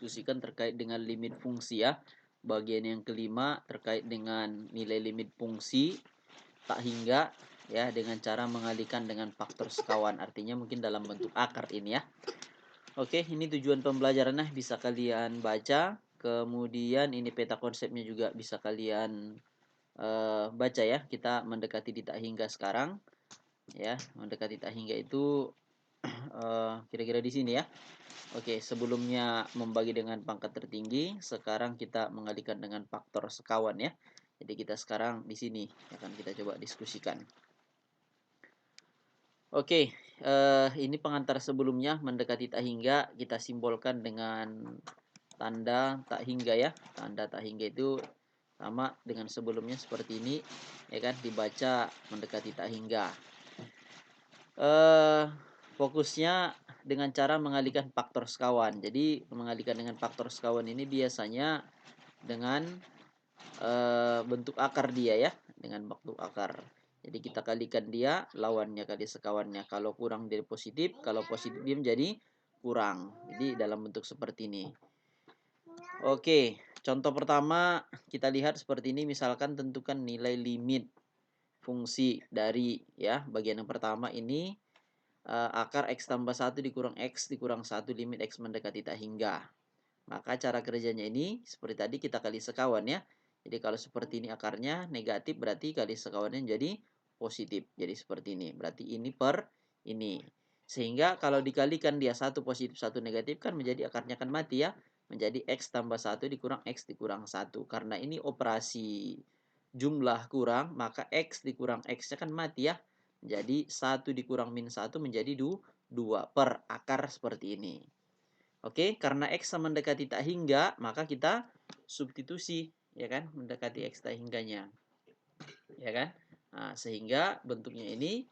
diskusikan terkait dengan limit fungsi ya. Bagian yang kelima terkait dengan nilai limit fungsi tak hingga ya dengan cara mengalihkan dengan faktor sekawan. Artinya mungkin dalam bentuk akar ini ya. Oke, ini tujuan pembelajarannya bisa kalian baca. Kemudian ini peta konsepnya juga bisa kalian baca ya. Kita mendekati di tak hingga sekarang. Ya, mendekati tak hingga itu kira-kira di sini ya. Oke, sebelumnya membagi dengan pangkat tertinggi, sekarang kita mengalihkan dengan faktor sekawan ya. Jadi kita sekarang di sini akan kita coba diskusikan. Oke, ini pengantar sebelumnya mendekati tak hingga kita simbolkan dengan tanda tak hingga ya. Tanda tak hingga itu sama dengan sebelumnya seperti ini ya kan, dibaca mendekati tak hingga. Fokusnya dengan cara mengalihkan faktor sekawan. Jadi mengalihkan dengan faktor sekawan ini biasanya dengan bentuk akar dia ya, dengan bentuk akar. Jadi kita kalikan dia, lawannya kali sekawannya. Kalau kurang dari positif, kalau positif dia menjadi kurang. Jadi dalam bentuk seperti ini. Oke, contoh pertama kita lihat seperti ini. Misalkan tentukan nilai limit fungsi dari ya bagian yang pertama ini. Akar X tambah 1 dikurang X dikurang 1 limit X mendekati tak hingga. Maka cara kerjanya ini seperti tadi kita kali sekawan ya. Jadi kalau seperti ini akarnya negatif berarti kali sekawannya jadi positif. Jadi seperti ini. Berarti ini per ini. Sehingga kalau dikalikan dia satu positif satu negatif kan menjadi akarnya kan mati ya. Menjadi X tambah 1 dikurang X dikurang 1. Karena ini operasi jumlah kurang maka X dikurang X-nya kan mati ya. Jadi 1 dikurang min 1 menjadi 2 per akar seperti ini. Oke, karena X sama mendekati tak hingga, maka kita substitusi, ya kan, mendekati X tak hingganya. Ya kan? Nah, sehingga bentuknya ini,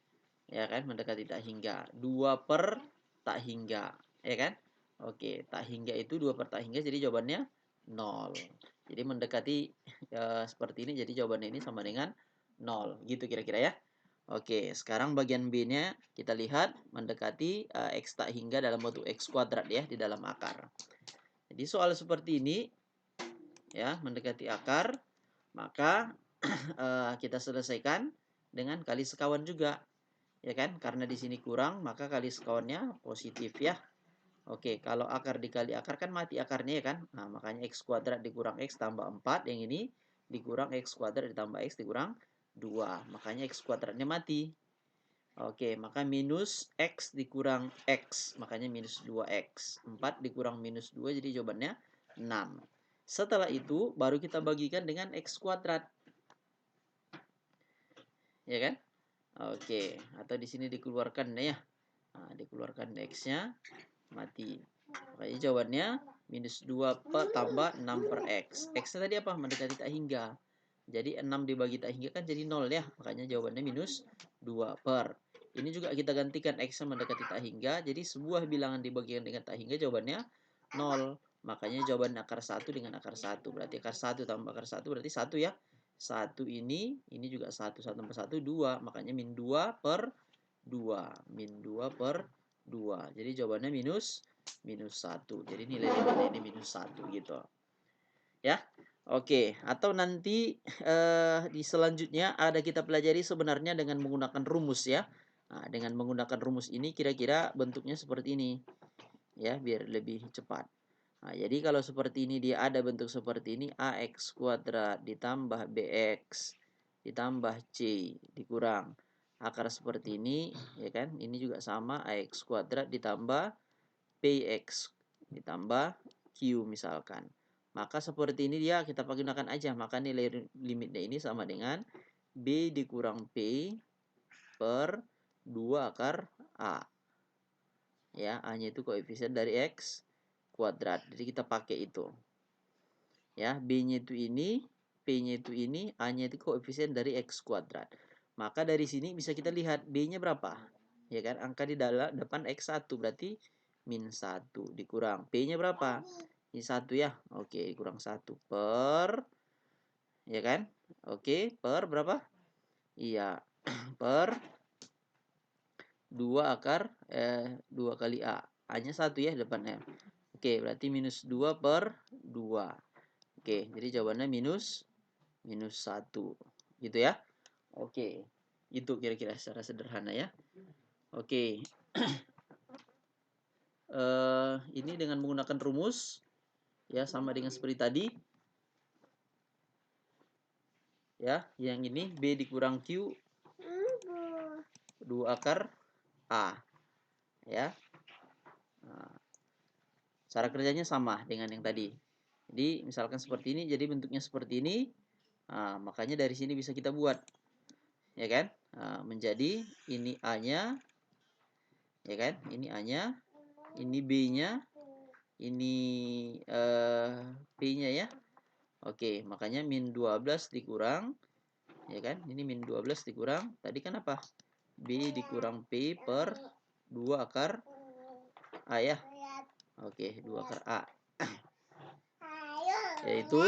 ya kan, mendekati tak hingga. 2 per tak hingga, ya kan? Oke, tak hingga itu 2 per tak hingga, jadi jawabannya 0. Jadi mendekati seperti ini, jadi jawabannya ini sama dengan 0. Gitu kira-kira ya. Oke, sekarang bagian B-nya kita lihat mendekati X tak hingga dalam bentuk X kuadrat ya di dalam akar. Jadi soal seperti ini ya mendekati akar, maka kita selesaikan dengan kali sekawan juga. Ya kan? Karena di sini kurang, maka kali sekawannya positif ya. Oke, kalau akar dikali akar kan mati akarnya ya kan? Nah, makanya X kuadrat dikurang X tambah 4, yang ini dikurang X kuadrat ditambah X dikurang 2. Makanya X kuadratnya mati. Oke, maka minus X dikurang X. Makanya minus 2X. 4 dikurang minus 2 jadi jawabannya 6. Setelah itu baru kita bagikan dengan X kuadrat. Ya kan? Oke, atau di sini dikeluarkan ya. Nah, dikeluarkan X-nya mati. Makanya jawabannya minus 2 per tambah 6 per X. X-nya tadi apa? Mendekati tak hingga. Jadi 6 dibagi tak hingga kan jadi 0 ya. Makanya jawabannya minus 2 per. Ini juga kita gantikan X-nya mendekati tak hingga. Jadi sebuah bilangan dibagikan dengan tak hingga jawabannya 0. Makanya jawaban akar 1 dengan akar 1. Berarti akar 1 tambah akar 1 berarti 1 ya. 1 ini juga 1. 1 tambah 1, 2. Makanya min 2 per 2. Min 2 per 2. Jadi jawabannya minus 1. Jadi nilai limitnya ini minus 1 gitu. Ya. Oke, atau nanti di selanjutnya ada kita pelajari sebenarnya dengan menggunakan rumus ya. Nah, dengan menggunakan rumus ini kira-kira bentuknya seperti ini. Ya, biar lebih cepat. Nah, jadi kalau seperti ini dia ada bentuk seperti ini AX kuadrat ditambah BX ditambah C dikurang akar seperti ini ya kan. Ini juga sama AX kuadrat ditambah PX ditambah Q misalkan. Maka seperti ini dia kita gunakan aja. Maka nilai limitnya ini sama dengan B dikurang P per 2 akar A. Ya, A-nya itu koefisien dari X kuadrat. Jadi kita pakai itu. Ya, B-nya itu ini, P-nya itu ini, A-nya itu koefisien dari X kuadrat. Maka dari sini bisa kita lihat B-nya berapa. Ya kan, angka di depan X1 berarti min 1 dikurang. P-nya berapa? Ini 1 ya. Oke, kurang 1 per, ya kan? Oke, per berapa? Iya, per 2 akar 2 kali A. A-nya 1 ya depannya. Oke, Oke, berarti minus 2 per 2. Oke, jadi jawabannya minus 1. Gitu ya. Oke. Itu kira-kira secara sederhana ya. Oke. Ini dengan menggunakan rumus ya sama dengan seperti tadi. Ya, yang ini B dikurang Q 2 akar A. Ya. Nah, cara kerjanya sama dengan yang tadi. Jadi, misalkan seperti ini, jadi bentuknya seperti ini. Nah, makanya dari sini bisa kita buat. Ya kan? Nah, menjadi ini A-nya. Ya kan? Ini A-nya. Ini B-nya. Ini P-nya ya. Oke, makanya min 12 dikurang. Ya kan? Ini min 12 dikurang. Tadi kan apa? B dikurang P per 2 akar A ya. Oke, 2 akar A. Yaitu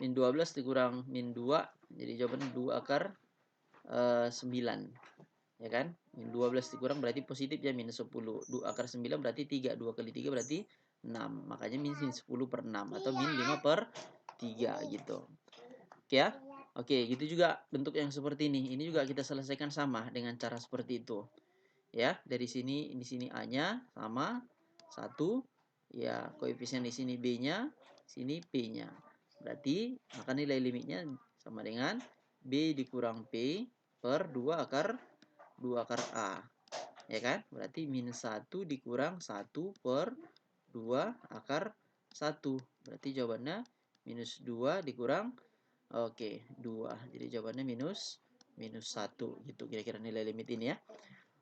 min 12 dikurang min 2. Jadi jawaban 2 akar 9. Ya kan? Min 12 dikurang berarti positif ya, minus 10. 2 akar 9 berarti 3. 2 kali 3 berarti 6. Makanya min 10 per 6 atau min 5 per 3 gitu. Oke ya? Oke, gitu juga bentuk yang seperti ini. Ini juga kita selesaikan sama dengan cara seperti itu. Ya, dari sini di sini A-nya sama 1. Ya, koefisien di sini B-nya, sini P-nya. Berarti maka nilai limitnya sama dengan B dikurang P per 2 akar A. Ya kan? Berarti minus 1 dikurang 1 per 2 akar 1. Berarti jawabannya minus 2 dikurang, oke, 2. Jadi jawabannya minus 1 gitu kira-kira nilai limit ini ya.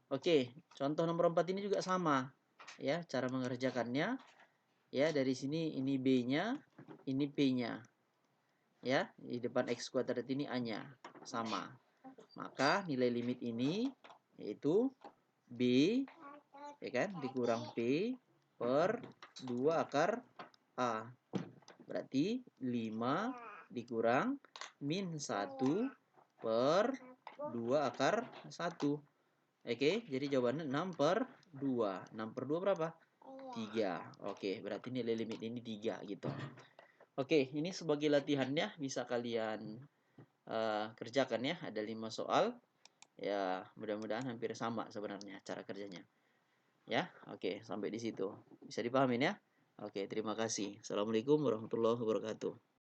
Oke, contoh nomor 4 ini juga sama. Ya, cara mengerjakannya ya dari sini ini B-nya, ini P-nya. Ya, di depan X kuadrat ini A-nya sama. Maka nilai limit ini yaitu B ya kan dikurang P per 2 akar A. Berarti 5 dikurang min 1 per 2 akar 1. Oke, jadi jawabannya 6 per 2. 6 per 2 berapa? 3. Oke, berarti nilai limit ini 3 gitu. Oke, ini sebagai latihannya bisa kalian kerjakan ya. Ada 5 soal. Ya, mudah-mudahan hampir sama sebenarnya cara kerjanya. Ya, oke, sampai di situ. Bisa dipahamin ya? Oke, terima kasih. Assalamualaikum warahmatullahi wabarakatuh.